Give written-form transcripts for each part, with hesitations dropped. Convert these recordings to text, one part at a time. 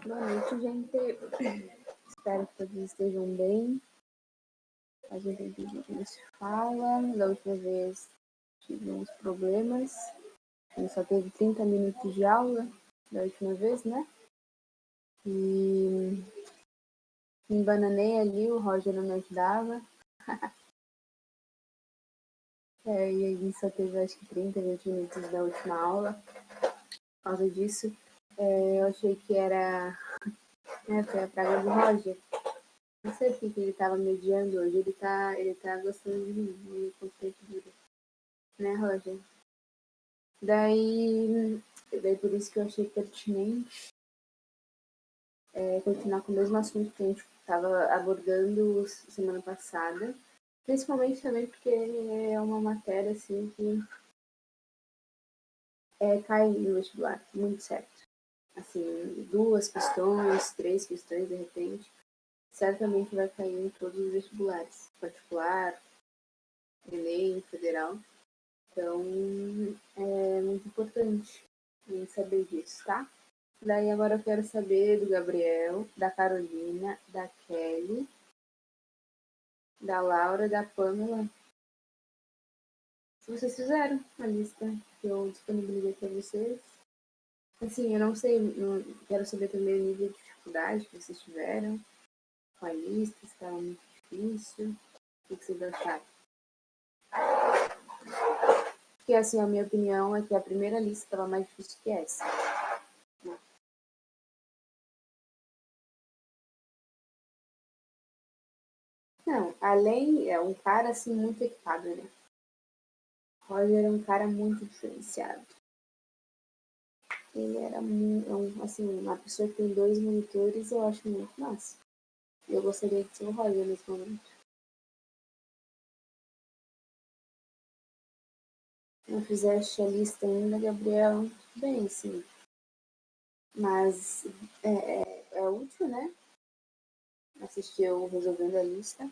Boa noite, gente. Espero que todos estejam bem. A gente tem que a gente se fala. Da última vez tivemos problemas. A gente só teve 30 minutos de aula da última vez, né? E me embananei ali, o Roger não me ajudava. E a gente só teve acho que 30, 20 minutos da última aula. Por causa disso, eu achei que era foi a praga do Roger. Não sei porque ele estava mediando hoje. Ele tá gostando de mim, meio contente dele. Né, Roger? Daí por isso que eu achei pertinente continuar com o mesmo assunto que a gente estava abordando semana passada. Principalmente também porque é uma matéria assim que cai no vestibular, muito certo. Assim, 2 questões, 3 questões de repente, certamente vai cair em todos os vestibulares, particular, Enem, federal. Então, é muito importante a gente saber disso, tá? Daí agora eu quero saber do Gabriel, da Carolina, da Kelly, da Laura, da Pamela. Se vocês fizeram a lista que eu disponibilizei para vocês. Assim, eu não sei, quero saber também o nível de dificuldade que vocês tiveram com a lista, se estava muito difícil, o que vocês acharam. Porque, assim, a minha opinião é que a primeira lista estava mais difícil que essa. Não, além, é um cara, assim, muito equipado, né? Roger é um cara muito diferenciado. Ele era assim, uma pessoa que tem 2 monitores, eu acho muito massa. Eu gostaria de ser o Roger nesse momento. Não fizeste a lista ainda, Gabriel, bem, sim. Mas é útil, né? Assistir eu resolvendo a lista.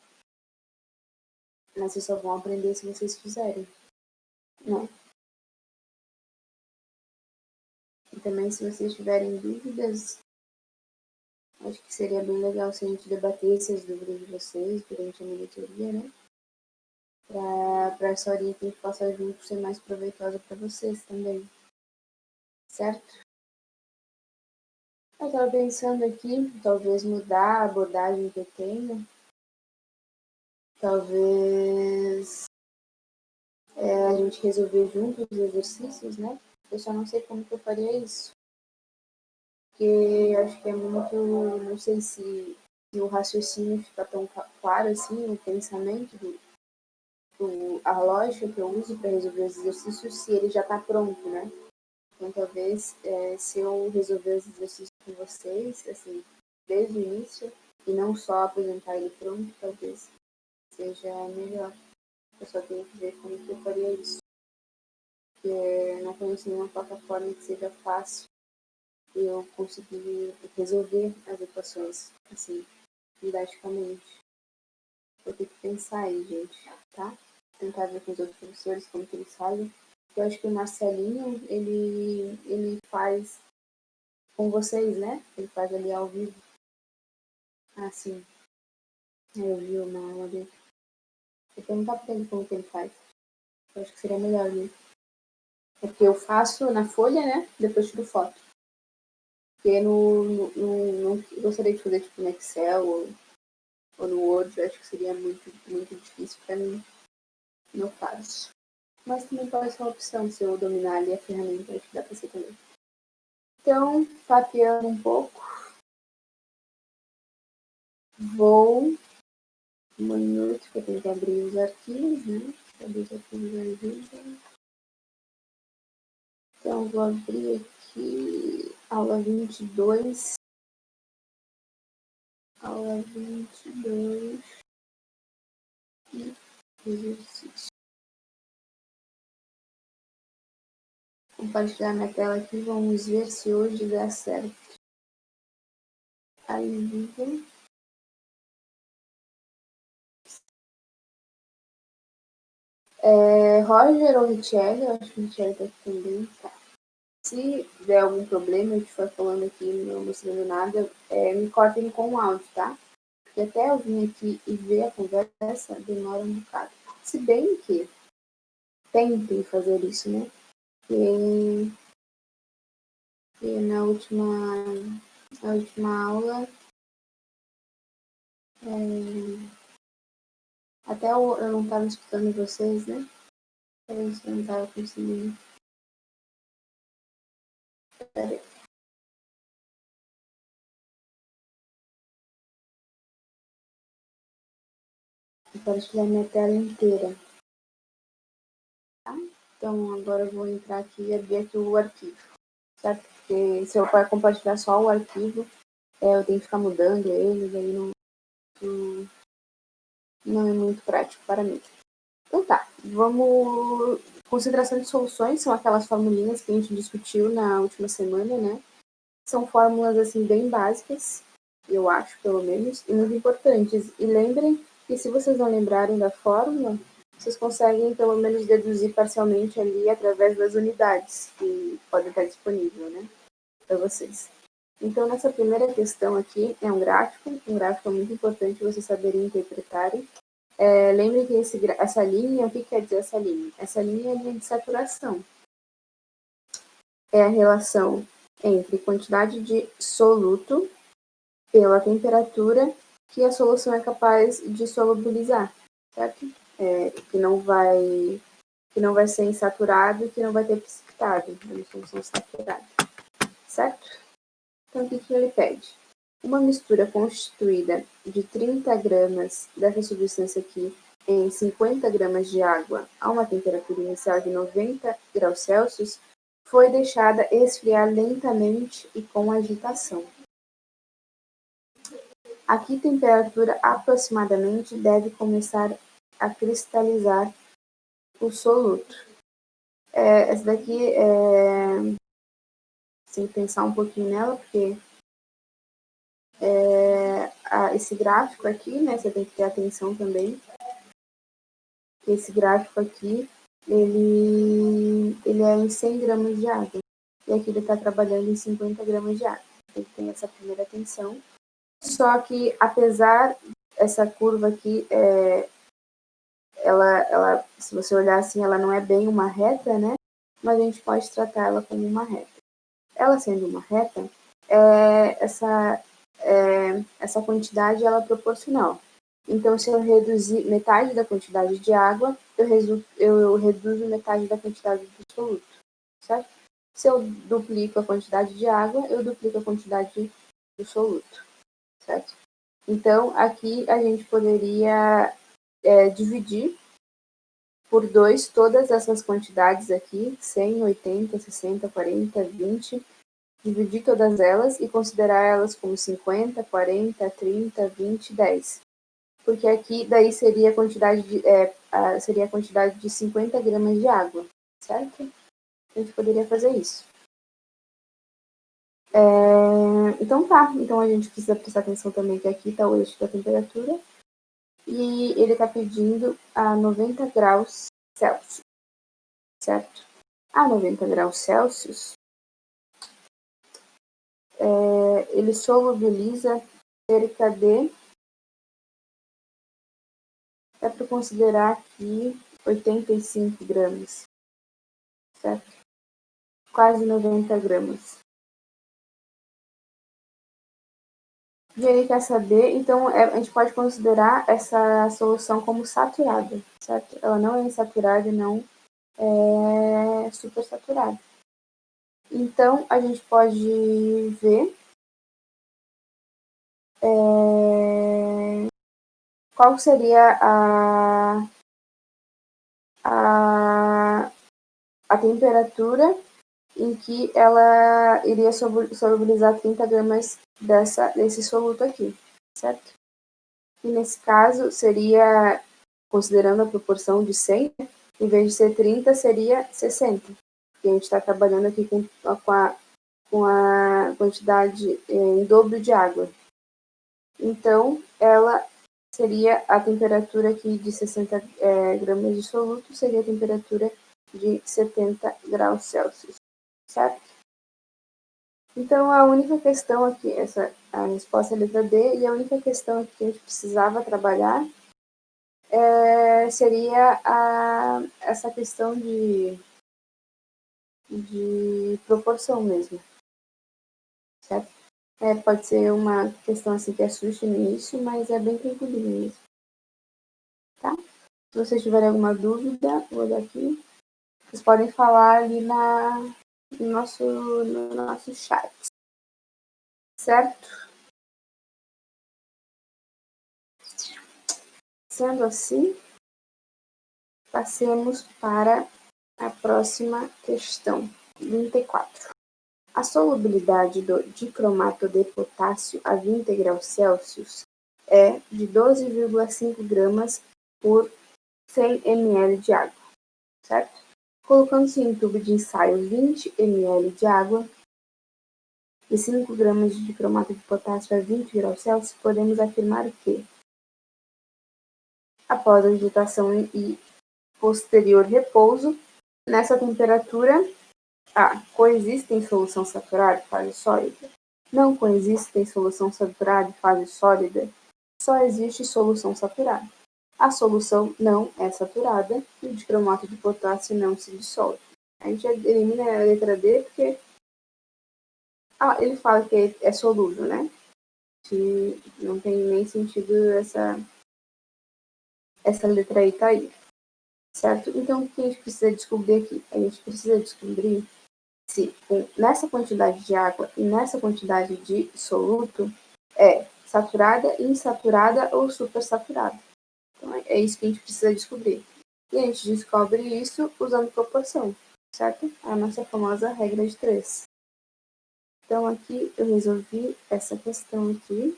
Mas vocês só vão aprender se vocês fizerem, né? E também se vocês tiverem dúvidas, acho que seria bem legal se a gente debatesse as dúvidas de vocês durante a monitoria, né? Para essa horinha que a gente passa junto ser mais proveitosa para vocês também, certo? Eu estava pensando aqui, talvez mudar a abordagem que eu tenho, talvez a gente resolver juntos os exercícios, né? Eu só não sei como que eu faria isso, porque acho que é muito, não sei se o raciocínio fica tão claro assim, o pensamento, a lógica que eu uso para resolver os exercícios, se ele já está pronto, né? Então, talvez, se eu resolver os exercícios com vocês, assim, desde o início, e não só apresentar ele pronto, talvez seja melhor. Eu só tenho que ver como que eu faria isso. Porque não conheço nenhuma plataforma que seja fácil e eu conseguir resolver as equações, assim, didaticamente. Vou ter que pensar aí, gente, tá? Tentar ver com os outros professores como que eles fazem. Eu acho que o Marcelinho, ele faz com vocês, né? Ele faz ali ao vivo. Ah, sim. Eu vi uma aula dele. Vou perguntar pra ele como que ele faz. Eu acho que seria melhor, né? Porque eu faço na folha, né? Depois tiro foto. Porque não gostaria de fazer tipo no Excel ou no Word. Eu acho que seria muito, muito difícil pra mim. Não faço. Mas também pode ser uma opção se eu dominar ali a ferramenta. Acho que dá pra ser também. Então, papeando um pouco, vou um minuto, que eu tenho que abrir os arquivos, né? Abrir os arquivos da vida. Então, vou abrir aqui aula 22. Aula 22 e exercício. Compartilhar minha tela aqui, vamos ver se hoje dá certo. Aí, vivo. Roger ou Richelle? Eu acho que o Richelle tá aqui também. Tá. Se der algum problema, eu estiver falando aqui e não mostrando nada, me cortem com o áudio, tá? Porque até eu vir aqui e ver a conversa, demora um bocado. Se bem que tentem fazer isso, né? E na última aula, até eu não estava escutando vocês, né? Talvez eu não estava conseguindo. Peraí. Compartilhar minha tela inteira. Tá? Então, agora eu vou entrar aqui e abrir aqui o arquivo. Certo? Porque se eu for compartilhar só o arquivo, eu tenho que ficar mudando ele, daí não é muito prático para mim. Então tá, vamos. Consideração de soluções são aquelas formulinhas que a gente discutiu na última semana, né? São fórmulas assim bem básicas, eu acho, pelo menos, e muito importantes. E lembrem que se vocês não lembrarem da fórmula, vocês conseguem pelo menos deduzir parcialmente ali através das unidades que podem estar disponível, né, para vocês. Então, nessa primeira questão aqui é um gráfico é muito importante vocês saberem interpretarem. Lembrem que essa linha, o que quer dizer essa linha? Essa linha é a linha de saturação. É a relação entre quantidade de soluto pela temperatura que a solução é capaz de solubilizar, certo? Que não vai ser insaturado e que não vai ter precipitado, é uma solução saturada, certo? Então, o que ele pede? Uma mistura constituída de 30 gramas dessa substância aqui em 50 gramas de água a uma temperatura inicial de 90 graus Celsius foi deixada esfriar lentamente e com agitação. A que temperatura aproximadamente deve começar a cristalizar o soluto? Essa daqui, sem pensar um pouquinho nela, porque esse gráfico aqui, né, você tem que ter atenção também. Esse gráfico aqui, ele é em 100 gramas de água. E aqui ele está trabalhando em 50 gramas de água. Tem que ter essa primeira atenção. Só que, apesar essa curva aqui, ela, se você olhar assim, ela não é bem uma reta, né? Mas a gente pode tratar ela como uma reta. Ela sendo uma reta, essa quantidade ela é proporcional. Então, se eu reduzir metade da quantidade de água, eu reduzo metade da quantidade do soluto, certo? Se eu duplico a quantidade de água, eu duplico a quantidade do soluto, certo? Então, aqui a gente poderia dividir por 2 todas essas quantidades aqui, 100, 80, 60, 40, 20, dividir todas elas e considerar elas como 50, 40, 30, 20, 10. Porque aqui daí seria a quantidade de 50 gramas de água, certo? A gente poderia fazer isso. Então tá, então a gente precisa prestar atenção também que aqui está o eixo da temperatura e ele está pedindo a 90 graus Celsius, certo? A 90 graus Celsius, ele solubiliza cerca de, é para considerar aqui 85 gramas, certo? Quase 90 gramas. E ele quer saber, então a gente pode considerar essa solução como saturada, certo? Ela não é insaturada e não é supersaturada. Então, a gente pode ver qual seria a temperatura em que ela iria solubilizar 30 gramas desse soluto aqui, certo? E nesse caso seria, considerando a proporção de 100, em vez de ser 30, seria 60. Porque a gente está trabalhando aqui com a quantidade em dobro de água. Então, ela seria a temperatura aqui de 60 gramas de soluto, seria a temperatura de 70 graus Celsius, certo? Então, a única questão aqui, a resposta é a letra D, e a única questão aqui que a gente precisava trabalhar seria essa questão de proporção mesmo, certo? Pode ser uma questão assim que assuste no início, mas é bem tranquilo mesmo, tá? Se vocês tiverem alguma dúvida, vou olhar aqui. Vocês podem falar ali no nosso chat, certo? Sendo assim, passemos para a próxima questão, 34. A solubilidade do dicromato de potássio a 20 graus Celsius é de 12,5 gramas por 100 ml de água, certo? Colocando-se em tubo de ensaio 20 ml de água e 5 gramas de dicromato de potássio a 20 graus Celsius, podemos afirmar que, após a agitação e posterior repouso, nessa temperatura, coexistem em solução saturada e fase sólida. Não coexistem em solução saturada e fase sólida. Só existe solução saturada. A solução não é saturada e o dicromato de potássio não se dissolve. A gente elimina a letra D porque ele fala que é solúvel, né? Que não tem nem sentido essa letra aí tá aí, certo? Então, o que a gente precisa descobrir aqui? A gente precisa descobrir se nessa quantidade de água e nessa quantidade de soluto é saturada, insaturada ou supersaturada. Então, é isso que a gente precisa descobrir. E a gente descobre isso usando proporção, certo? A nossa famosa regra de 3. Então, aqui eu resolvi essa questão aqui,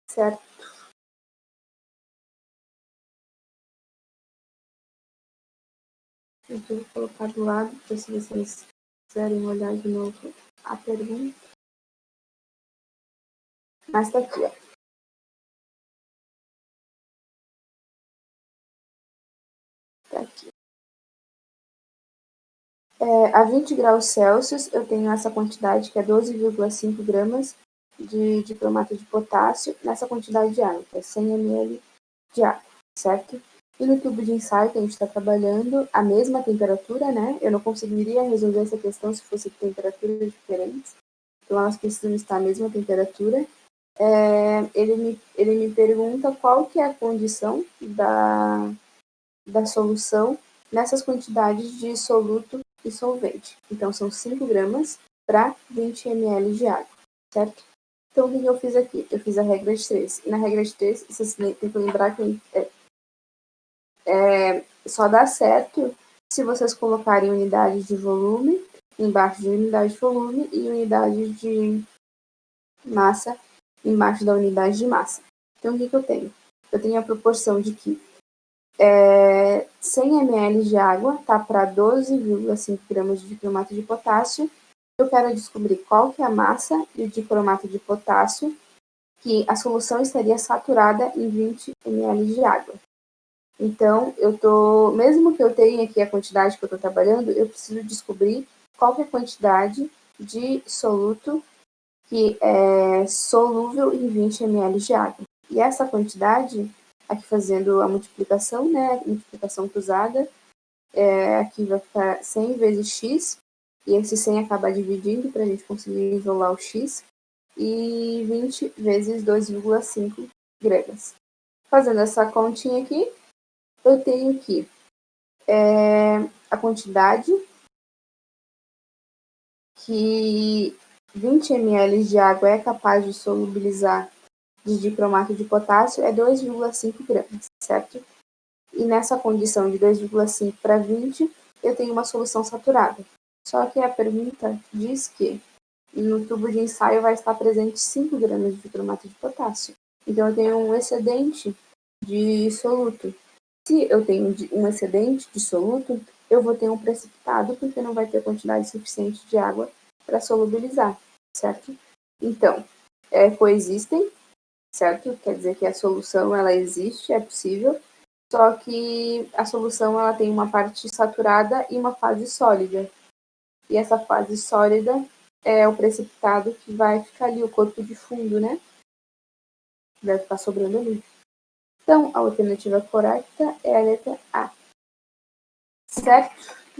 certo? Eu vou colocar do lado para se vocês quiserem olhar de novo a pergunta. Mas tá aqui, ó. Tá aqui. A 20 graus Celsius, eu tenho essa quantidade, que é 12,5 gramas de dicromato de potássio, nessa quantidade de água, que é 100 ml de água, certo? E no tubo de ensaio que a gente está trabalhando, a mesma temperatura, né? Eu não conseguiria resolver essa questão se fosse temperaturas diferentes. Então, elas precisam estar à mesma temperatura. Ele me pergunta qual que é a condição da solução nessas quantidades de soluto e solvente. Então, são 5 gramas para 20 ml de água, certo? Então, o que eu fiz aqui? Eu fiz a regra de 3. E na regra de 3, vocês têm que lembrar que só dá certo se vocês colocarem unidades de volume embaixo de unidade de volume e unidade de massa embaixo da unidade de massa. Então, o que eu tenho? Eu tenho a proporção de que 100 ml de água tá para 12,5 gramas de dicromato de potássio. Eu quero descobrir qual que é a massa de dicromato de potássio, que a solução estaria saturada em 20 ml de água. Então, mesmo que eu tenha aqui a quantidade que eu estou trabalhando, eu preciso descobrir qual que é a quantidade de soluto que é solúvel em 20 ml de água. E essa quantidade, aqui fazendo a multiplicação, né, multiplicação cruzada, aqui vai ficar 100 vezes x, e esse 100 acaba dividindo para a gente conseguir isolar o x, e 20 vezes 2,5 gramas. Fazendo essa continha aqui, eu tenho que a quantidade que 20 ml de água é capaz de solubilizar de dicromato de potássio é 2,5 gramas, certo? E nessa condição de 2,5 para 20, eu tenho uma solução saturada. Só que a pergunta diz que no tubo de ensaio vai estar presente 5 gramas de dicromato de potássio. Então, eu tenho um excedente de soluto. Se eu tenho um excedente de soluto, eu vou ter um precipitado, porque não vai ter quantidade suficiente de água para solubilizar, certo? Então, coexistem, certo? Quer dizer que a solução ela existe, é possível, Só que a solução ela tem uma parte saturada e uma fase sólida. E essa fase sólida é o precipitado que vai ficar ali, o corpo de fundo, né? Vai ficar sobrando ali. Então, a alternativa correta é a letra A. Certo?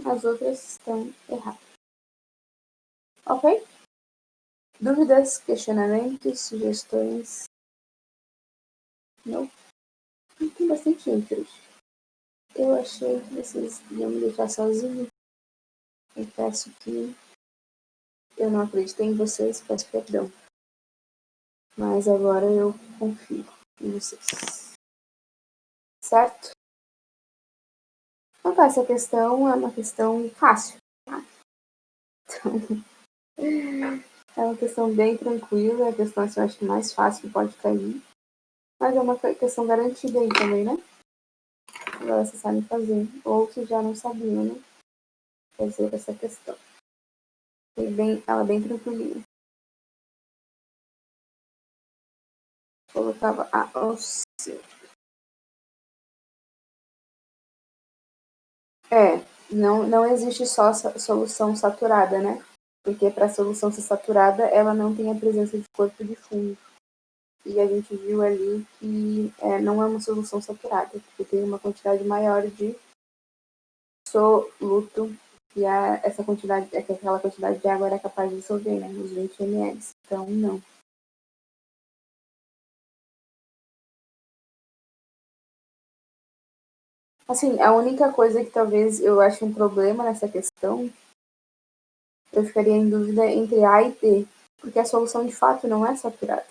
As outras estão erradas. Ok? Dúvidas, questionamentos, sugestões? Não? Tem bastante gente hoje. Eu achei que vocês iam me deixar sozinho. Confesso que eu não acreditei em vocês, peço perdão. Mas agora eu confio em vocês. Certo? Então, essa questão é uma questão fácil. Tá? Então, é uma questão bem tranquila, é a questão assim, eu acho que mais fácil que pode cair. Mas é uma questão garantida aí também, né? Agora vocês sabem fazer. Ou se já não sabiam, né? Fazer essa questão. Ela é bem tranquilinha. Colocava a OC. Não existe só solução saturada, né? Porque para a solução ser saturada, ela não tem a presença de corpo de fundo. E a gente viu ali que não é uma solução saturada, porque tem uma quantidade maior de soluto que essa quantidade, que aquela quantidade de água era capaz de dissolver, né? Uns 20 ml. Então, não. Assim, a única coisa que talvez eu ache um problema nessa questão, eu ficaria em dúvida entre A e B, porque a solução de fato não é saturada.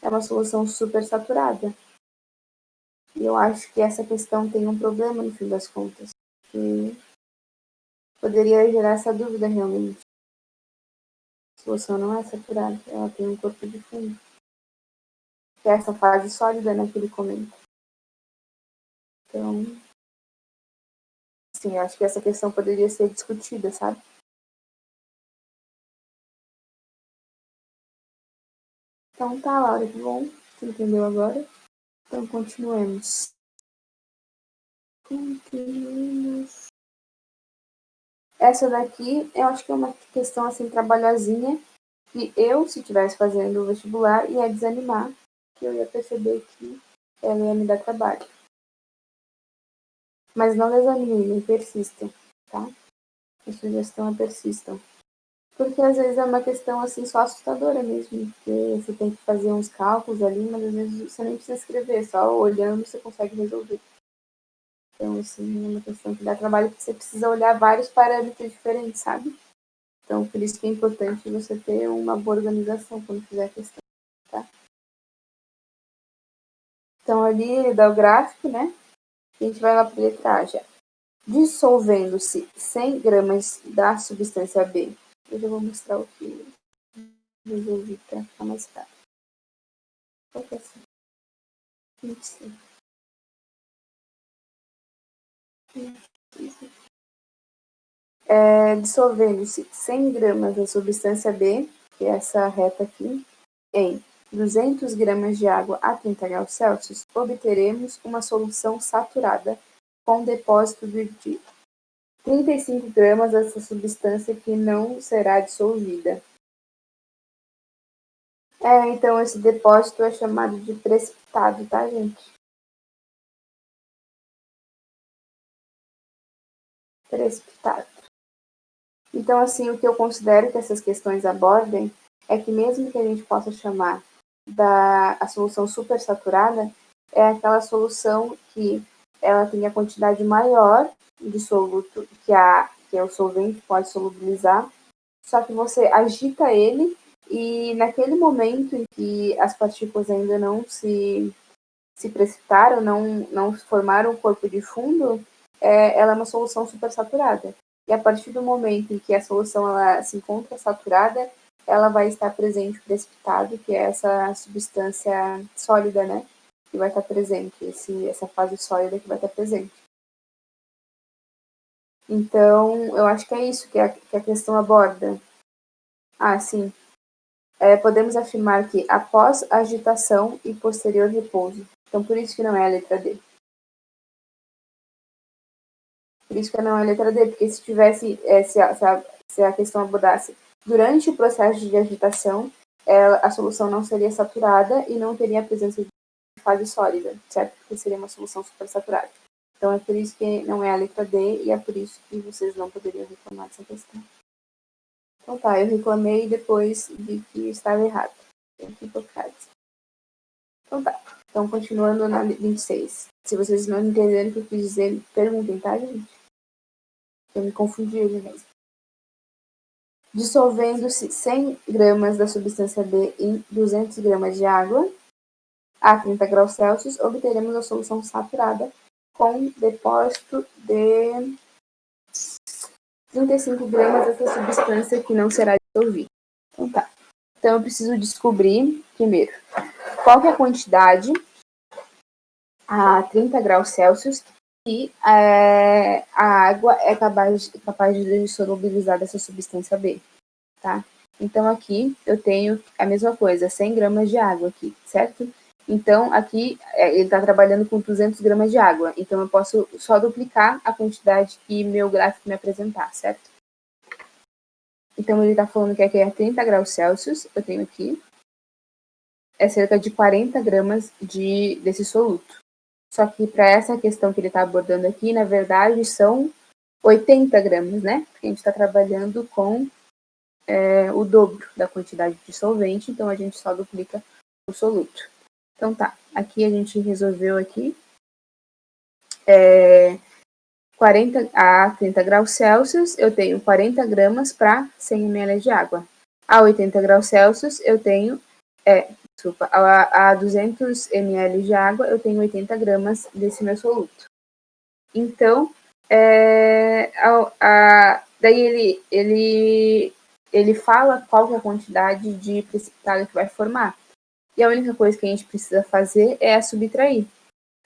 É uma solução super saturada. E eu acho que essa questão tem um problema no fim das contas, que poderia gerar essa dúvida realmente. A solução não é saturada, ela tem um corpo de fundo, que é essa fase sólida, né, que ele comenta. Então, sim, acho que essa questão poderia ser discutida, sabe? Então tá, Laura, que bom. Você entendeu agora? Então continuemos. Continuemos. Essa daqui, eu acho que é uma questão assim trabalhosinha que eu, se estivesse fazendo o vestibular, ia desanimar, que eu ia perceber que ela ia me dar trabalho. Mas não desanimem, persistam, tá? A sugestão é persistam. Porque às vezes é uma questão assim só assustadora mesmo, porque você tem que fazer uns cálculos ali, mas às vezes você nem precisa escrever, só olhando você consegue resolver. Então, assim, é uma questão que dá trabalho porque você precisa olhar vários parâmetros diferentes, sabe? Então, por isso que é importante você ter uma boa organização quando fizer a questão, tá? Então, ali dá o gráfico, né? E a gente vai lá para a letra A já. Dissolvendo-se 100 gramas da substância B. Eu já vou mostrar o que resolvi para ficar mais claro. Qual que é essa? 25. Dissolvendo-se 100 gramas da substância B, que é essa reta aqui, em 200 gramas de água a 30 graus Celsius, obteremos uma solução saturada com depósito de 35 gramas dessa substância que não será dissolvida. Então esse depósito é chamado de precipitado, tá, gente? Precipitado. Então, assim, o que eu considero que essas questões abordem é que mesmo que a gente possa chamar a solução supersaturada, é aquela solução que ela tem a quantidade maior de soluto que o solvente pode solubilizar, só que você agita ele e naquele momento em que as partículas ainda não se precipitaram, não formaram o corpo de fundo, ela é uma solução supersaturada. E a partir do momento em que a solução ela se encontra saturada, ela vai estar presente o precipitado, que é essa substância sólida, né? Que vai estar presente, essa fase sólida que vai estar presente. Então, eu acho que é isso que a questão aborda. Ah, sim. Podemos afirmar que após agitação e posterior repouso. Então, por isso que não é a letra D. Por isso que não é a letra D, porque se tivesse, se a questão abordasse durante o processo de agitação, a solução não seria saturada e não teria a presença de fase sólida, certo? Porque seria uma solução supersaturada. Então é por isso que não é a letra D e é por isso que vocês não poderiam reclamar dessa questão. Então tá, eu reclamei depois de que estava errado. Equivocado. Então tá. Então, continuando na 26. Se vocês não entenderem o que eu quis dizer, perguntem, tá, gente? Eu me confundi hoje mesmo. Dissolvendo-se 100 gramas da substância B em 200 gramas de água a 30 graus Celsius, obteremos a solução saturada com depósito de 35 gramas dessa substância que não será dissolvida. Então tá. Então eu preciso descobrir, primeiro, qual que é a quantidade a 30 graus Celsius e a água é capaz de solubilizar essa substância B, tá? Então aqui eu tenho a mesma coisa, 100 gramas de água aqui, certo? Então aqui ele está trabalhando com 200 gramas de água, então eu posso só duplicar a quantidade que meu gráfico me apresentar, certo? Então ele está falando que aqui é 30 graus Celsius, eu tenho aqui, é cerca de 40 gramas desse soluto. Só que para essa questão que ele está abordando aqui, na verdade, são 80 gramas, né? Porque a gente está trabalhando com o dobro da quantidade de solvente, então a gente só duplica o soluto. Então tá, aqui a gente resolveu aqui 40 a 30 graus Celsius, eu tenho 40 gramas para 100 ml de água. A 80 graus Celsius, eu tenho, a 200 ml de água, eu tenho 80 gramas desse meu soluto. Então, daí ele fala qual que é a quantidade de precipitado que vai formar. E a única coisa que a gente precisa fazer é subtrair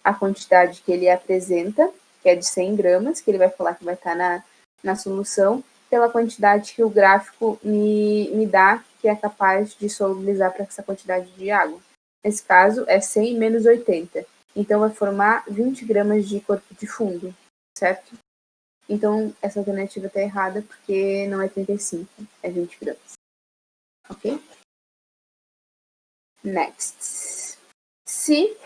a quantidade que ele apresenta, que é de 100 gramas, que ele vai falar que vai estar na solução, pela quantidade que o gráfico me dá, que é capaz de solubilizar para essa quantidade de água. Nesse caso, é 100 menos 80. Então, vai formar 20 gramas de corpo de fundo, certo? Então, essa alternativa está errada, porque não é 35, é 20 gramas. Ok? Next. Se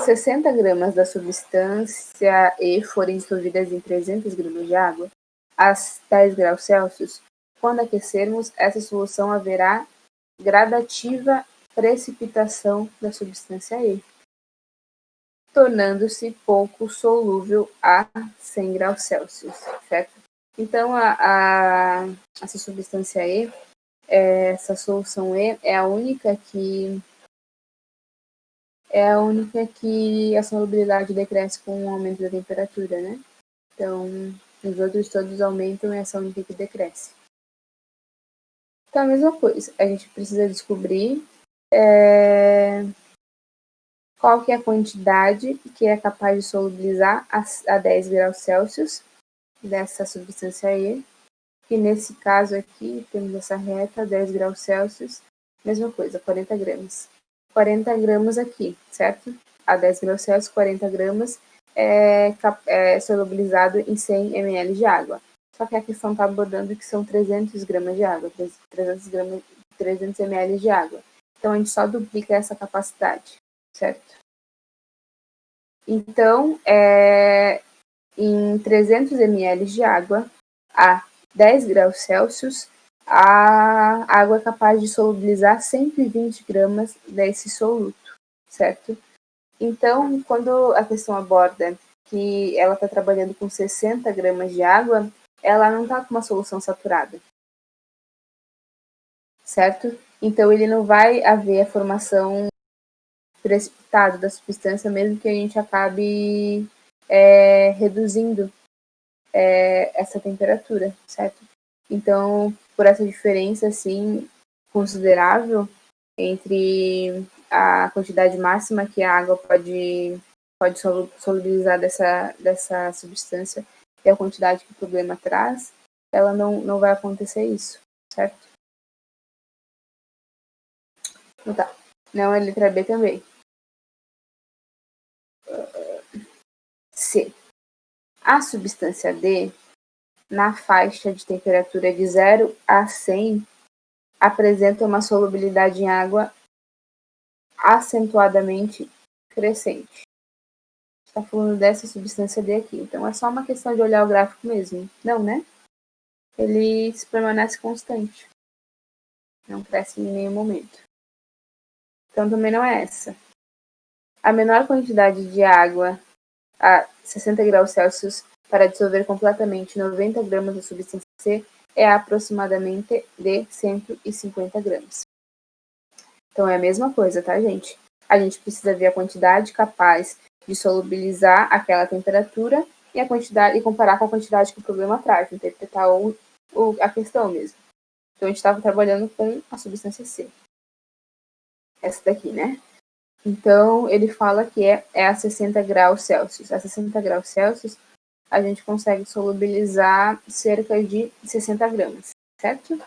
60 gramas da substância E forem dissolvidas em 300 gramas de água, a 10 graus Celsius, quando aquecermos, essa solução haverá gradativa precipitação da substância E, tornando-se pouco solúvel a 100 graus Celsius, certo? Então, essa substância E, essa solução E, é a única que a solubilidade decresce com o aumento da temperatura, né? Então, os outros todos aumentam e essa única que decresce. Então, a mesma coisa, a gente precisa descobrir qual que é a quantidade que é capaz de solubilizar a 10 graus Celsius dessa substância E, que nesse caso aqui, temos essa reta, 10 graus Celsius, mesma coisa, 40 gramas. 40 gramas aqui, certo? A 10 graus Celsius, 40 gramas é solubilizado em 100 ml de água. Só que a questão está abordando que são 300 gramas de água, 300 ml de água. Então, a gente só duplica essa capacidade, certo? Então, em 300 ml de água a 10 graus Celsius, a água é capaz de solubilizar 120 gramas desse soluto, certo? Então, quando a questão aborda que ela está trabalhando com 60 gramas de água, ela não está com uma solução saturada, certo? Então, ele não vai haver a formação precipitada da substância, mesmo que a gente acabe reduzindo essa temperatura, certo? Então, por essa diferença, assim, considerável entre a quantidade máxima que a água pode solubilizar dessa substância e a quantidade que o problema traz, ela não vai acontecer isso, certo? Então, tá. Não é letra B também. C. A substância D, na faixa de temperatura de 0 a 100, apresenta uma solubilidade em água acentuadamente crescente. Está falando dessa substância D aqui. Então, é só uma questão de olhar o gráfico mesmo. Não, né? Ele permanece constante. Não cresce em nenhum momento. Então, também não é essa. A menor quantidade de água a 60 graus Celsius para dissolver completamente 90 gramas da substância C é aproximadamente de 150 gramas. Então, é a mesma coisa, tá, gente? A gente precisa ver a quantidade capaz de solubilizar aquela temperatura e a quantidade e comparar com a quantidade que o problema traz, interpretar a questão mesmo. Então, a gente estava trabalhando com a substância C. Essa daqui, né? Então, ele fala que é a 60 graus Celsius. A 60 graus Celsius, a gente consegue solubilizar cerca de 60 gramas, certo?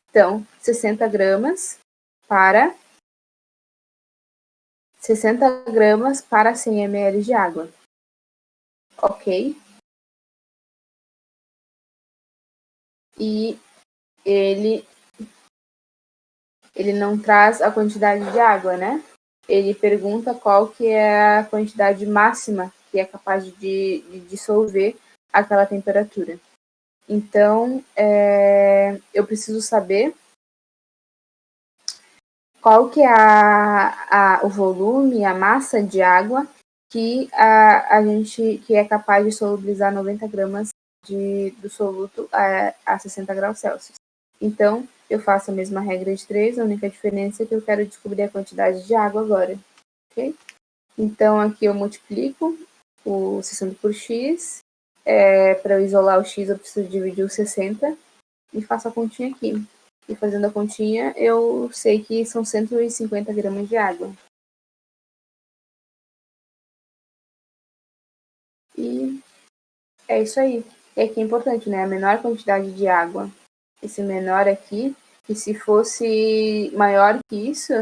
Então, 60 gramas para 60 gramas para 100 ml de água. Ok? E ele não traz a quantidade de água, né? Ele pergunta qual que é a quantidade máxima que é capaz de dissolver aquela temperatura. Então, eu preciso saber qual que é o volume, a massa de água que que é capaz de solubilizar 90 gramas do soluto a 60 graus Celsius. Então, eu faço a mesma regra de 3, a única diferença é que eu quero descobrir a quantidade de água agora, ok? Então, aqui eu multiplico o 60 por x, para eu isolar o x eu preciso dividir o 60 e faço a continha aqui. E fazendo a continha, eu sei que são 150 gramas de água. E é isso aí. E aqui é importante, né? A menor quantidade de água. Esse menor aqui, que se fosse maior que isso,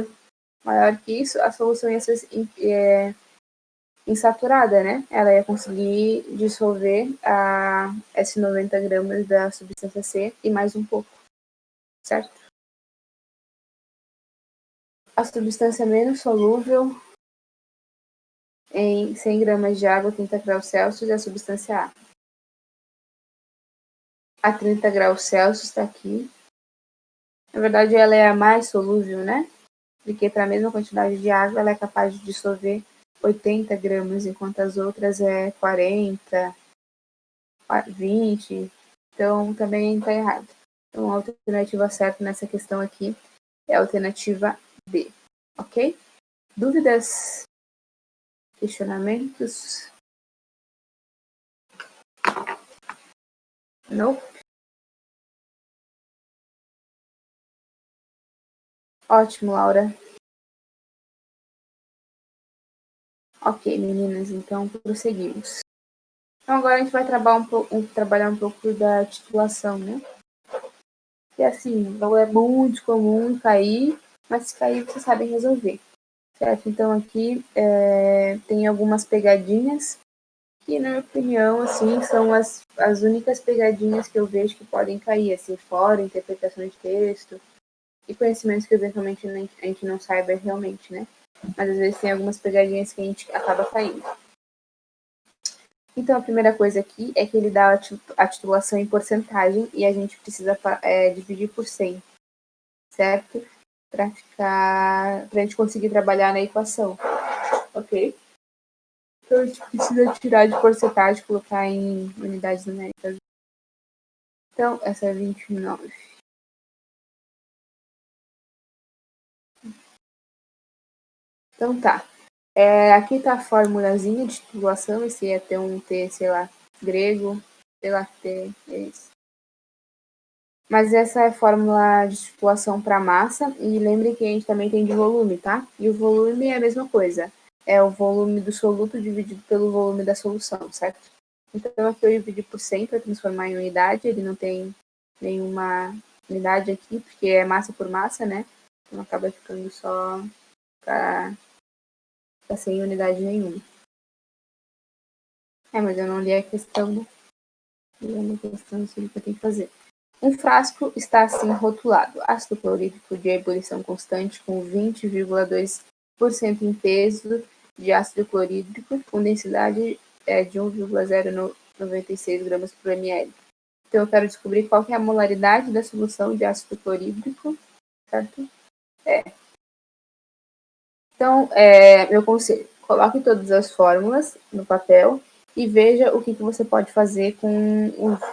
a solução ia ser insaturada, né? Ela ia conseguir dissolver esses 90 gramas da substância C e mais um pouco, certo? A substância menos solúvel em 100 gramas de água a 30 graus Celsius é a substância A. A 30 graus Celsius está aqui. Na verdade, ela é a mais solúvel, né? Porque para a mesma quantidade de água, ela é capaz de dissolver 80 gramas, enquanto as outras é 40, 20. Então, também está errado. Então, a alternativa certa nessa questão aqui é a alternativa D. Ok? Dúvidas? Questionamentos? Não? Ótimo, Laura. Ok, meninas, então prosseguimos. Então agora a gente vai trabalhar um pouco da titulação, né? Que assim, não é muito comum cair, mas se cair vocês sabem resolver. Certo? Então aqui tem algumas pegadinhas que, na minha opinião, assim, são as únicas pegadinhas que eu vejo que podem cair, assim, fora interpretação de texto e conhecimentos que eventualmente a gente não saiba realmente, né? Mas às vezes tem algumas pegadinhas que a gente acaba caindo. Então, a primeira coisa aqui é que ele dá a titulação em porcentagem e a gente precisa dividir por 100, certo? Para a gente conseguir trabalhar na equação, ok? Então, a gente precisa tirar de porcentagem e colocar em unidades numéricas. Então, essa é 29. Então, tá. Aqui está a formulazinha de titulação, esse é ter um T, sei lá, grego, sei lá, T, é isso. Mas essa é a fórmula de titulação para massa, e lembre que a gente também tem de volume, tá? E o volume é a mesma coisa, é o volume do soluto dividido pelo volume da solução, certo? Então aqui eu dividi por 100 para transformar em unidade, ele não tem nenhuma unidade aqui, porque é massa por massa, né? Então acaba ficando só para sem unidade nenhuma. Mas eu não li a questão, né? Li a questão, sei o que eu tenho que fazer. Um frasco está assim rotulado: ácido clorídrico de ebulição constante com 20,2% em peso de ácido clorídrico, com densidade de 1,096 gramas por ml. Então, eu quero descobrir qual que é a molaridade da solução de ácido clorídrico, certo? Então, meu conselho: coloque todas as fórmulas no papel e veja o que você pode fazer com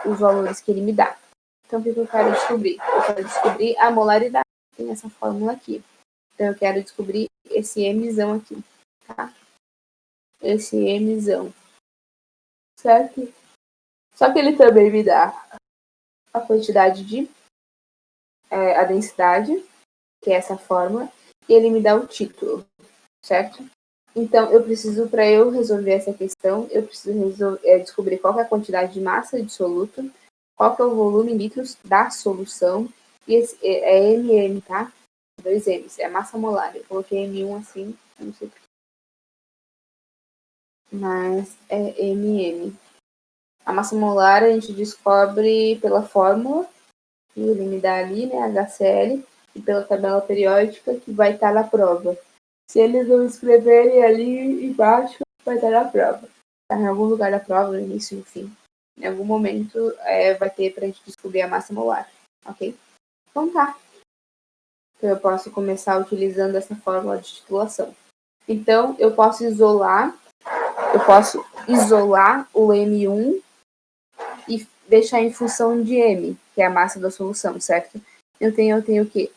os valores que ele me dá. Então, o que eu quero descobrir? Eu quero descobrir a molaridade que tem essa fórmula aqui. Então, eu quero descobrir esse Mzão aqui, tá? Esse Mzão, certo? Só que ele também me dá a quantidade a densidade, que é essa fórmula, e ele me dá o título, certo? Então, eu preciso, para eu resolver essa questão, eu preciso descobrir qual é a quantidade de massa de soluto, qual que é o volume em litros da solução, e esse é MM, tá? 2 M's, é massa molar. Eu coloquei M1 assim, não sei porquê, mas é MM. A massa molar a gente descobre pela fórmula, que ele me dá ali, né, HCl, e pela tabela periódica que vai estar na prova. Se eles não escreverem ali embaixo, vai estar na prova. Tá em algum lugar da prova, no início e no fim. Em algum momento vai ter pra gente descobrir a massa molar, ok? Então tá. Então eu posso começar utilizando essa fórmula de titulação. Então eu posso isolar o M1 e deixar em função de M, que é a massa da solução, certo? Eu tenho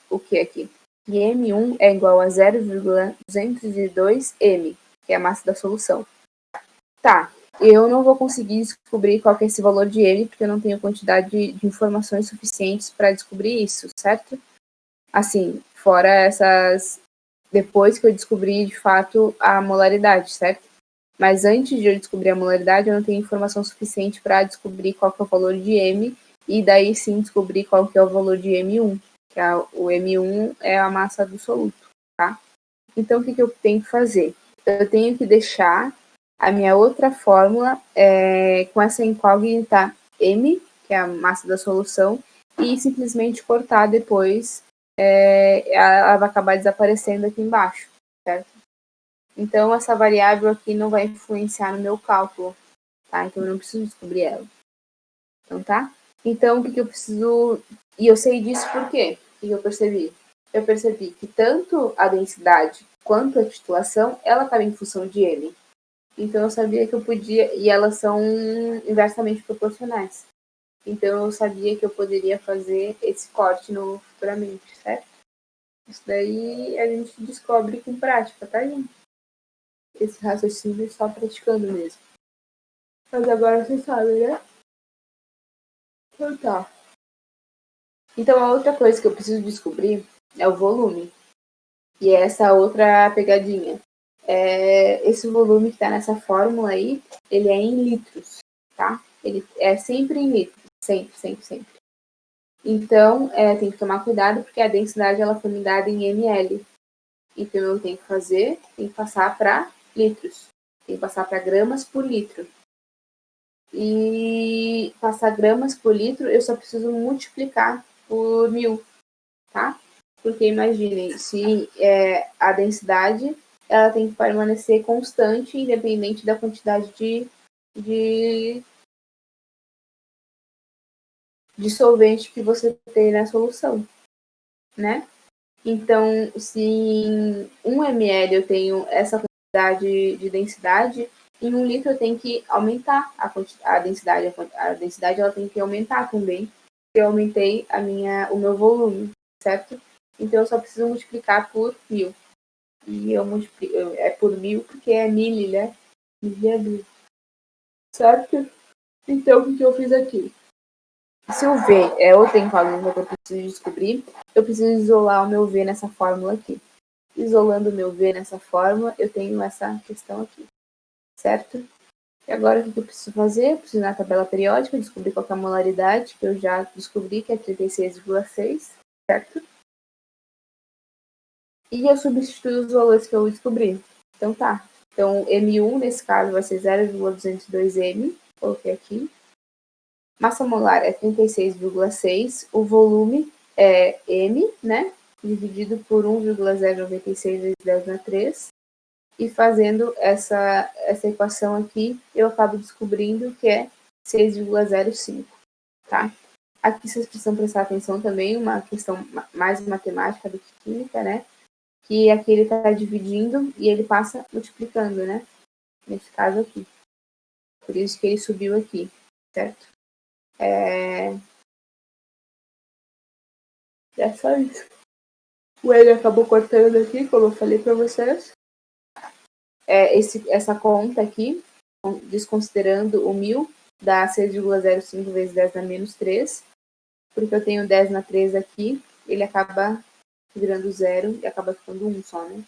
o que aqui? Que M1 é igual a 0,202 M, que é a massa da solução. Tá, eu não vou conseguir descobrir qual que é esse valor de M, porque eu não tenho quantidade de informações suficientes para descobrir isso, certo? Assim, fora essas... Depois que eu descobri, de fato, a molaridade, certo? Mas antes de eu descobrir a molaridade, eu não tenho informação suficiente para descobrir qual que é o valor de M, e daí sim descobrir qual que é o valor de M1, que o M1 é a massa do soluto, tá? Então, o que eu tenho que fazer? Eu tenho que deixar a minha outra fórmula com essa incógnita M, que é a massa da solução, e simplesmente cortar depois, ela vai acabar desaparecendo aqui embaixo, certo? Então, essa variável aqui não vai influenciar no meu cálculo, tá? Então, eu não preciso descobrir ela. Então, tá? Então, o que eu preciso... E eu sei disso por quê? O que eu percebi? Eu percebi que tanto a densidade quanto a titulação, ela estava em função de M. Então, eu sabia que eu podia... E elas são inversamente proporcionais. Então, eu sabia que eu poderia fazer esse corte no futuramente, certo? Isso daí a gente descobre com prática, tá, gente? Esse raciocínio só praticando mesmo. Mas agora vocês sabem, né? Então tá. Então a outra coisa que eu preciso descobrir é o volume. E é essa outra pegadinha. Esse volume que tá nessa fórmula aí, ele é em litros, tá? Ele é sempre em litros. Sempre, sempre, sempre. Então, tem que tomar cuidado porque a densidade ela foi me dada em ml. Então eu tenho que passar para litros. Tem que passar para gramas por litro. E passar gramas por litro, eu só preciso multiplicar por 1000, tá? Porque imaginem, se a densidade ela tem que permanecer constante, independente da quantidade de, de solvente que você tem na solução, né? Então, se em 1 ml eu tenho essa quantidade de densidade, em 1 litro eu tenho que aumentar a densidade. A densidade ela tem que aumentar também, porque eu aumentei o meu volume, certo? Então, eu só preciso multiplicar por 1000. E eu multiplico, é por 1000 porque é mili, né? Mili é 1000, certo? Então, o que eu fiz aqui? Se o V é outra incógnita que eu preciso descobrir, eu preciso isolar o meu V nessa fórmula aqui. Isolando o meu V nessa fórmula, eu tenho essa questão aqui, certo? E agora, o que eu preciso fazer? Eu preciso ir na tabela periódica, descobrir qual é a molaridade, que eu já descobri que é 36,6, certo? E eu substituo os valores que eu descobri. Então tá, Então, M1, nesse caso, vai ser 0,202 M, coloquei aqui. Massa molar é 36,6. O volume é M, né? Dividido por 1,096 vezes 10 na 3. E fazendo essa equação aqui, eu acabo descobrindo que é 6,05, tá? Aqui vocês precisam prestar atenção também, uma questão mais matemática do que química, né? Que aqui ele está dividindo e ele passa multiplicando, né? Nesse caso aqui. Por isso que ele subiu aqui, certo? É só isso. O L acabou cortando aqui, como eu falei para vocês. Essa conta aqui, desconsiderando o 1000, dá 6,05 vezes 10 na menos 3. Porque eu tenho 10 na 3 aqui, ele acaba virando 0 e acaba ficando 1 só, né?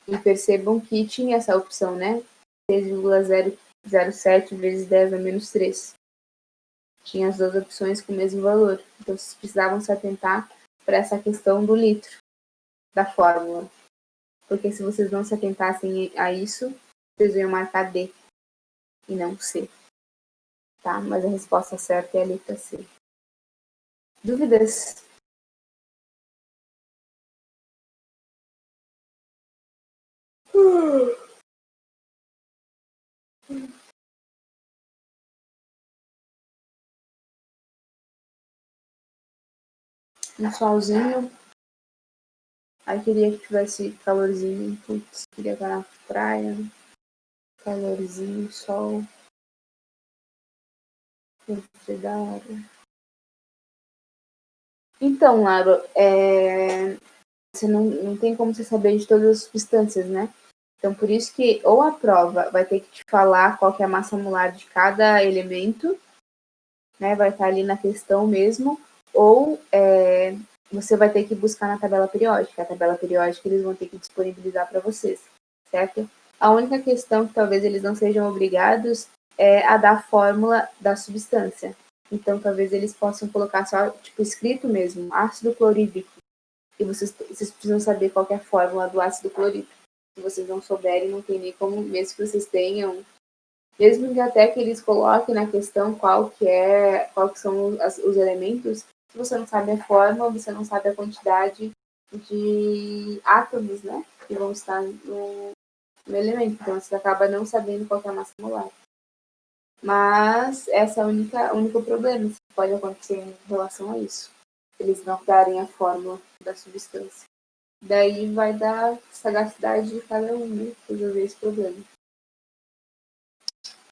E percebam que tinha essa opção, né? 6,007 vezes 10 a menos 3. Tinha as duas opções com o mesmo valor. Então, vocês precisavam se atentar para essa questão do litro, da fórmula. Porque se vocês não se atentassem a isso, vocês iam marcar D e não C. Tá? Mas a resposta certa é a letra C. Dúvidas? Um solzinho. Aí queria que tivesse calorzinho. Putz, queria estar na praia. Calorzinho, sol. Dentro da hora. Então, Laro, você não tem como você saber de todas as substâncias, né? Então, por isso que ou a prova vai ter que te falar qual que é a massa molar de cada elemento, né? Vai estar ali na questão mesmo, ou você vai ter que buscar na tabela periódica. A tabela periódica eles vão ter que disponibilizar para vocês, certo? A única questão que talvez eles não sejam obrigados é a da fórmula da substância. Então, talvez eles possam colocar só, tipo, escrito mesmo, ácido clorídrico. E vocês precisam saber qual é a fórmula do ácido clorídrico. Se vocês não souberem, não tem nem como, mesmo que vocês tenham, mesmo que até que eles coloquem na questão qual que são os elementos, se você não sabe a fórmula, você não sabe a quantidade de átomos, né, que vão estar no elemento. Então, você acaba não sabendo qual é a massa molar. Mas essa é o único problema que pode acontecer em relação a isso. Eles não darem a fórmula da substância. Daí vai dar sagacidade de cada um, né? Resolver esse problema.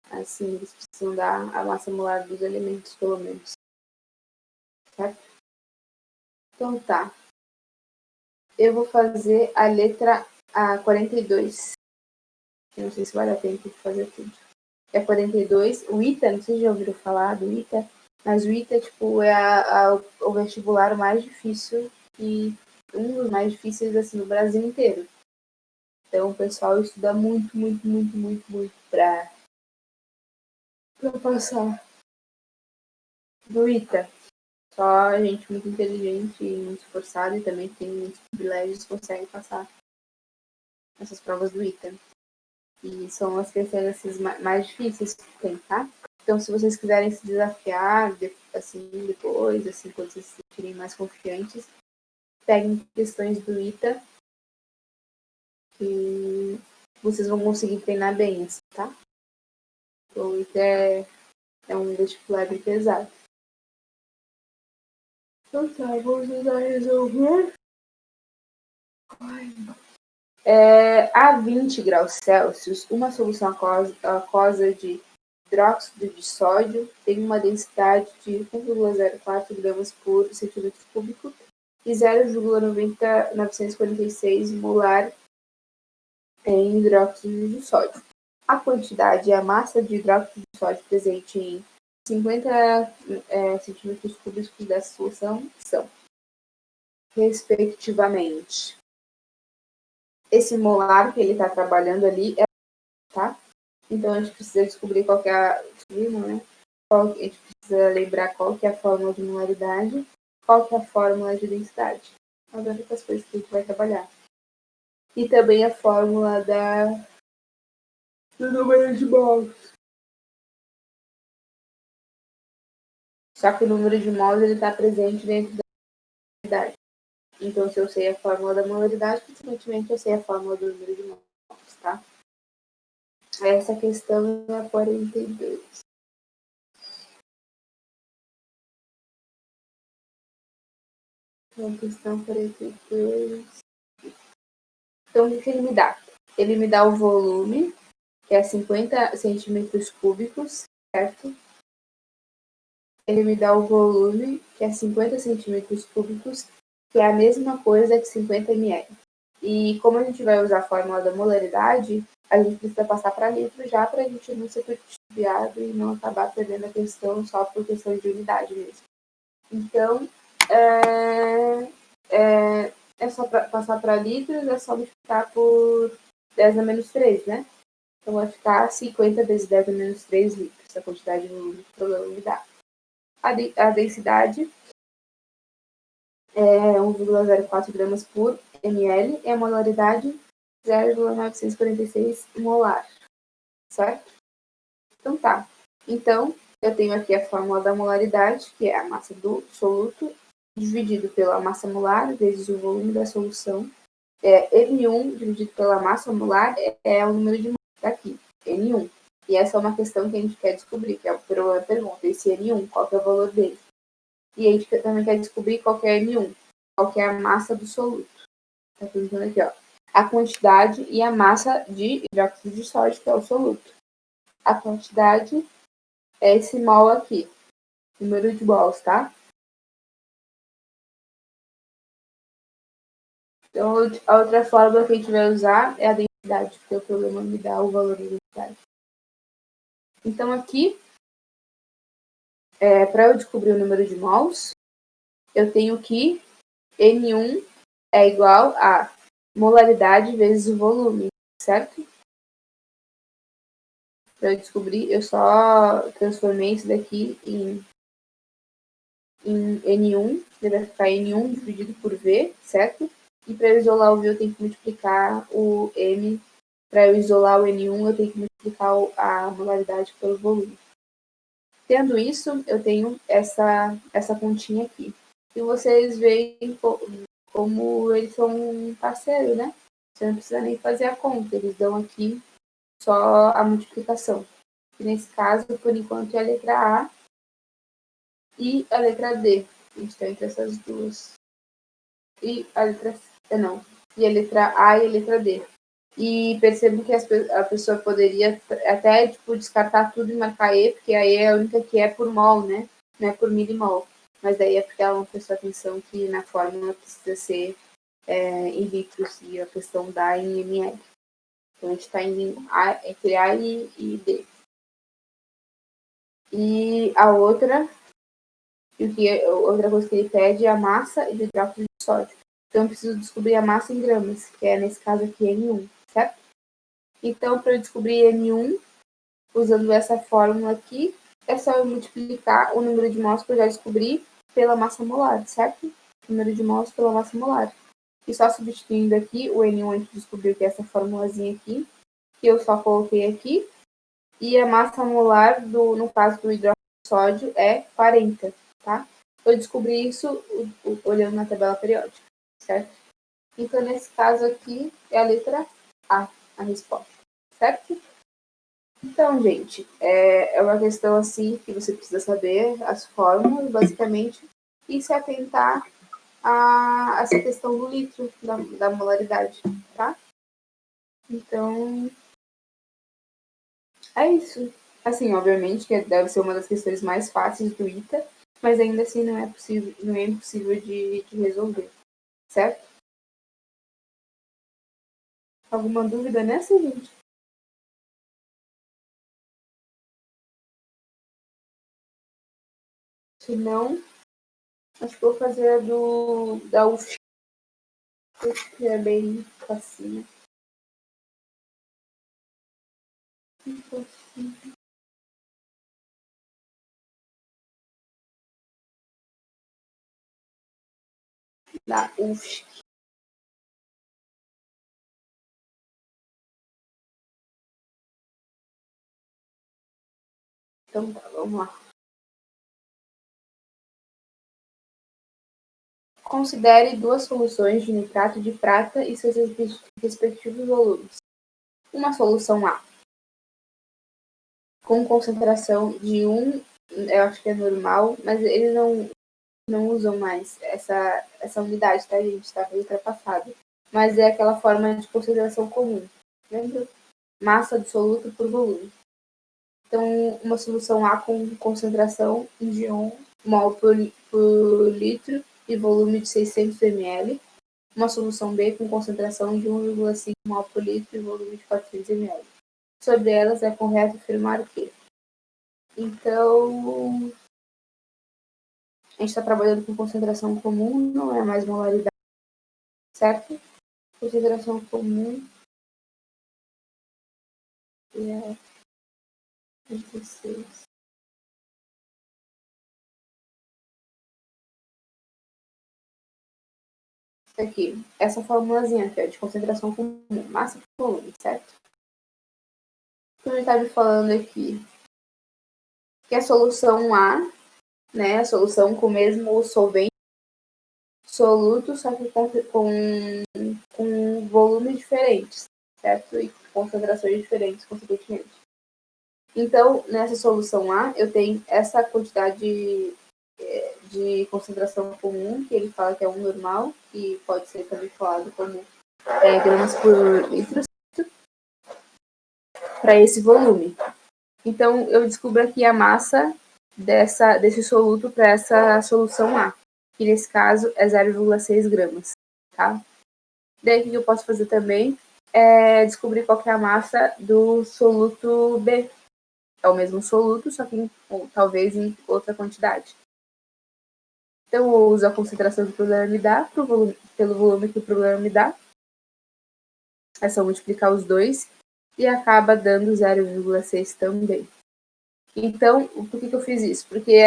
Assim, eles precisam dar a massa molar dos elementos, pelo menos. Certo? Então tá. Eu vou fazer a letra A, 42. Eu não sei se vale a pena fazer tudo. É 42. O ITA, não sei se já ouviram falar do ITA, mas o ITA tipo, é o vestibular mais difícil e um dos mais difíceis assim, no Brasil inteiro. Então o pessoal estuda muito, muito, muito, muito, muito para passar do ITA. Só gente muito inteligente e muito esforçada e também tem muitos privilégios consegue passar essas provas do ITA. E são as questões assim, mais difíceis que tem, tá? Então, se vocês quiserem se desafiar, assim, depois, assim, quando vocês se sentirem mais confiantes, peguem questões do ITA que vocês vão conseguir treinar bem, assim, tá? O ITA é um vestibular bem pesado. Então tá, vamos tentar resolver. A 20 graus Celsius, uma solução aquosa de hidróxido de sódio tem uma densidade de 1,04 gramas por centímetro cúbico e 0,946 molar em hidróxido de sódio. A quantidade e a massa de hidróxido de sódio presente em 50 centímetros cúbicos dessa solução são, respectivamente, esse molar que ele está trabalhando ali é, tá? Então a gente precisa descobrir qual que é a, né? A gente precisa lembrar qual que é a fórmula de molaridade, qual que é a fórmula de densidade. As únicas coisas que a gente vai trabalhar. e também a fórmula do número de mols. Só que o número de mols está presente dentro da molaridade. Então, se eu sei a fórmula da molaridade, consequentemente eu sei a fórmula do número de mols, tá? Essa questão é a 42. Então, questão 42. Então, o que ele me dá? Ele me dá o volume, que é 50 centímetros cúbicos, certo? Ele me dá o volume, que é 50 centímetros cúbicos, que é a mesma coisa que 50 ml. E como a gente vai usar a fórmula da molaridade, a gente precisa passar para litro já para a gente não ser desviado e não acabar perdendo a questão só por questão de unidade mesmo. Então, é só passar para litros, é só multiplicar por 10 a menos 3, né? Então vai ficar 50 vezes 10 a menos 3 litros, a quantidade de volume que o problema me dá. A densidade é 1,04 gramas por ml e a molaridade 0,946 molar, certo? Então tá. Então, eu tenho aqui a fórmula da molaridade, que é a massa do soluto, dividido pela massa molar vezes o volume da solução. N1 dividido pela massa molar é o número de mols daqui, N1. E essa é uma questão que a gente quer descobrir, que é a pergunta, esse N1, qual que é o valor dele? E a gente também quer descobrir qual que é N1, qual que é a massa do soluto. Tá perguntando aqui, ó. A quantidade e a massa de hidróxido de sódio, que é o soluto. A quantidade é esse mol aqui, número de mols, tá? Então, a outra fórmula que a gente vai usar é a densidade, porque o problema me dá o valor da densidade. Então, aqui, para eu descobrir o número de mols, eu tenho que N1 é igual a molaridade vezes o volume, certo? Para eu descobrir, eu só transformei isso daqui em N1, que vai ficar N1 dividido por V, certo? E para eu isolar o V, eu tenho que multiplicar o M. Para eu isolar o N1, eu tenho que multiplicar a molaridade pelo volume. Tendo isso, eu tenho essa continha aqui. E vocês veem como eles são um parceiro, né? Você não precisa nem fazer a conta, eles dão aqui só a multiplicação. E nesse caso, por enquanto, é a letra A e a letra D. A gente está entre essas duas. E a letra C, não. E a letra A e a letra D. E percebo que a pessoa poderia até tipo, descartar tudo e marcar E, porque aí é a única que é por mol, né? Não é por milimol. Mas daí é porque ela não prestou atenção que na fórmula precisa ser em litros e a questão dá em ml. Então a gente está indo entre A e D. E a outra outra coisa que ele pede é a massa e o hidróxido de sódio. Então, eu preciso descobrir a massa em gramas, que é, nesse caso aqui, N1, certo? Então, para eu descobrir N1, usando essa fórmula aqui, é só eu multiplicar o número de mols que eu já descobri pela massa molar, certo? O número de mols pela massa molar. E só substituindo aqui, o N1 a gente descobriu que é essa formulazinha aqui, que eu só coloquei aqui. E a massa molar, no caso do hidróxido de sódio, é 40, tá? Eu descobri isso olhando na tabela periódica, certo? Então, nesse caso aqui, é a letra a resposta, certo? Então, gente, é uma questão assim que você precisa saber as fórmulas, basicamente, e se atentar a essa questão do litro, da molaridade, tá? Então, é isso. Assim, obviamente que deve ser uma das questões mais fáceis do ITA, mas ainda assim não é impossível de resolver, certo? Alguma dúvida nessa, gente? Se não, acho que vou fazer a da UF, que é bem facinho. Da UF. Então tá, vamos lá. Considere duas soluções de nitrato de prata e seus respectivos volumes. Uma solução A, com concentração de 1, eu acho que é normal, mas eles não usam mais essa unidade, tá, gente? Está ultrapassada. Mas é aquela forma de concentração comum. Lembra? Massa do soluto por volume. Então, uma solução A com concentração de 1 mol por litro e volume de 600 ml. Uma solução B com concentração de 1,5 mol por litro e volume de 400 ml. Sobre elas é correto afirmar o quê? Então, a gente está trabalhando com concentração comum, não é mais molaridade, certo? Concentração comum é 36. Isso aqui, essa formulazinha aqui, ó, de concentração comum, massa por volume, certo? Então, ele está me falando aqui que a solução A, né, a solução com o mesmo solvente, soluto, só que com volumes diferentes, certo? E concentrações diferentes, consequentemente. Então, nessa solução A, eu tenho essa quantidade de concentração comum, que ele fala que é um normal, e pode ser também falado como gramas por litro, para esse volume. Então, eu descubro aqui a massa desse soluto para essa solução A, que nesse caso é 0,6 gramas, tá? Daí, o que eu posso fazer também é descobrir qual que é a massa do soluto B. É o mesmo soluto, só que talvez em outra quantidade. Então, eu uso a concentração que o problema me dá pelo volume que o problema me dá. É só multiplicar os dois e acaba dando 0,6 também. Então, por que eu fiz isso? Porque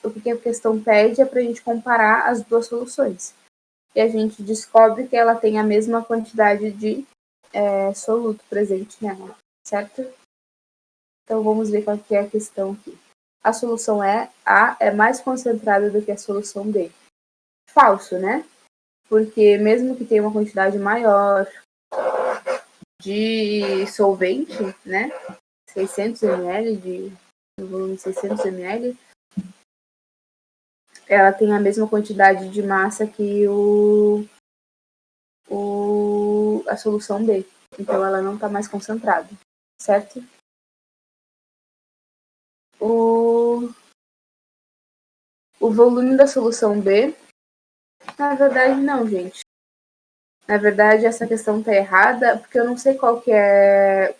o que a questão pede é para a gente comparar as duas soluções. E a gente descobre que ela tem a mesma quantidade de soluto presente nela, certo? Então, vamos ver qual que é a questão aqui. A solução A é mais concentrada do que a solução B. Falso, né? Porque mesmo que tenha uma quantidade maior de solvente, né? 600 ml, no volume 600 ml, ela tem a mesma quantidade de massa que a solução B. Então, ela não está mais concentrada, certo? O volume da solução B, na verdade, não, gente. Na verdade, essa questão está errada, porque eu não sei qual que é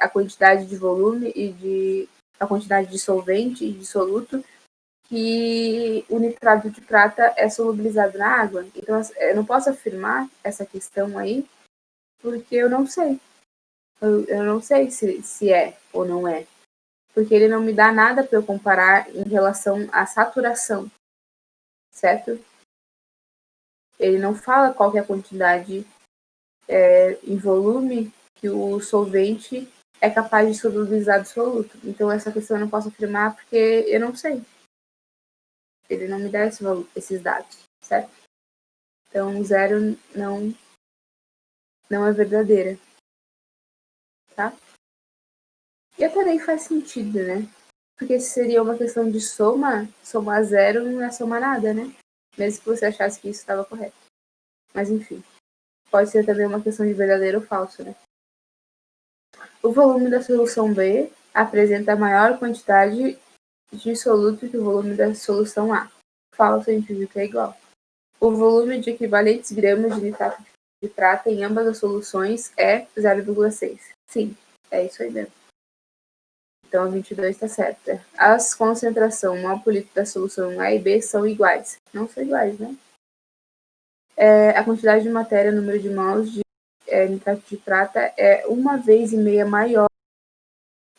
a quantidade de volume e a quantidade de solvente e de soluto que o nitrato de prata é solubilizado na água. Então, eu não posso afirmar essa questão aí, porque eu não sei. Eu não sei se é ou não é. Porque ele não me dá nada para eu comparar em relação à saturação, certo? Ele não fala qual que é a quantidade em volume que o solvente é capaz de solubilizar do soluto. Então, essa questão eu não posso afirmar porque eu não sei. Ele não me dá esses dados, certo? Então, zero não é verdadeira, tá? E até nem faz sentido, né? Porque se seria uma questão de somar zero não é somar nada, né? Mesmo que você achasse que isso estava correto. Mas enfim, pode ser também uma questão de verdadeiro ou falso, né? O volume da solução B apresenta maior quantidade de soluto que o volume da solução A. Falso, a gente viu que é igual. O volume de equivalentes gramas de nitrato de prata em ambas as soluções é 0,6. Sim, é isso aí mesmo. Então, a 22 está certa. As concentrações mol por litro da solução A e B são iguais. Não são iguais, né? A quantidade de matéria, número de mols de nitrato de prata é 1,5 vezes maior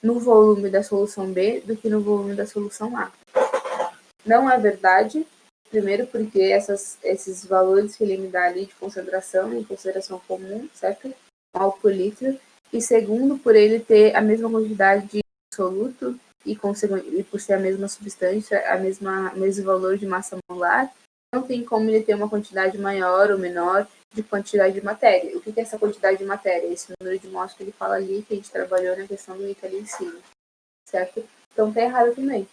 no volume da solução B do que no volume da solução A. Não é verdade, primeiro porque esses valores que ele me dá ali de concentração, em concentração comum, certo? Mol por litro. E segundo, por ele ter a mesma quantidade de absoluto e por ser a mesma substância, mesmo valor de massa molar, não tem como ele ter uma quantidade maior ou menor de quantidade de matéria. O que é essa quantidade de matéria? Esse número de mols que ele fala ali, que a gente trabalhou na questão do item ali em cima, certo? Então tá errado também.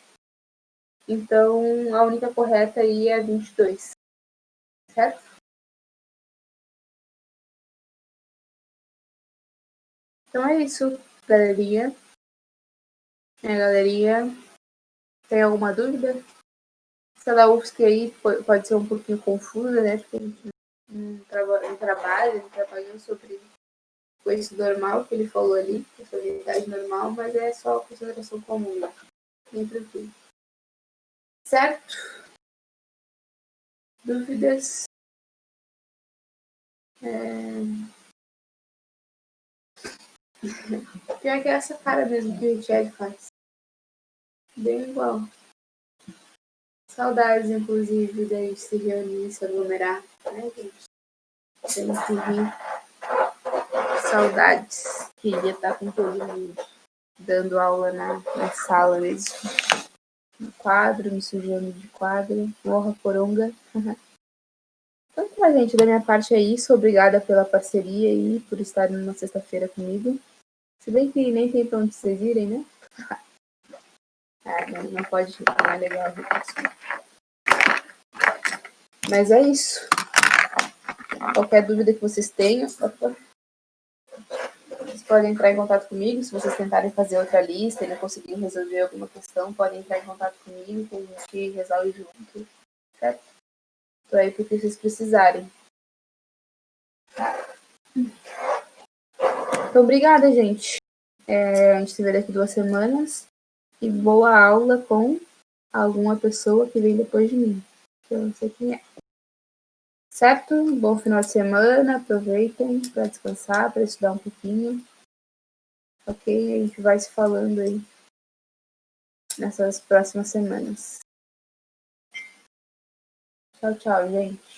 Então a única correta aí é 22, certo? Então é isso, galerinha. Galerinha, tem alguma dúvida? Essa da UFSC aí pode ser um pouquinho confusa, né? Porque a gente não trabalha sobre o eixo normal que ele falou ali, a idade normal, mas é só consideração comum, né? Bem tranquilo. Certo? Dúvidas? Pior que é essa cara mesmo que o Richard faz. Bem igual. Saudades, inclusive, da gente se reunir, se aglomerar, né, gente? Tem que rir. Saudades. Queria estar com todo mundo dando aula na sala mesmo. No quadro, me sujando de quadro. Morra coronga. Então tá, gente, da minha parte é isso. Obrigada pela parceria e por estar numa sexta-feira comigo. Se bem que nem tem pra onde vocês irem, né? Não pode, não é legal. Mas é isso. Qualquer dúvida que vocês tenham, vocês podem entrar em contato comigo. Se vocês tentarem fazer outra lista e não conseguirem resolver alguma questão, podem entrar em contato comigo, que a gente resolve junto, certo? Tô aí porque vocês precisarem. Então, obrigada, gente. A gente se vê daqui 2 semanas. E boa aula com alguma pessoa que vem depois de mim. Que eu não sei quem é. Certo? Bom final de semana. Aproveitem para descansar, para estudar um pouquinho. Ok? A gente vai se falando aí nessas próximas semanas. Tchau, tchau, gente.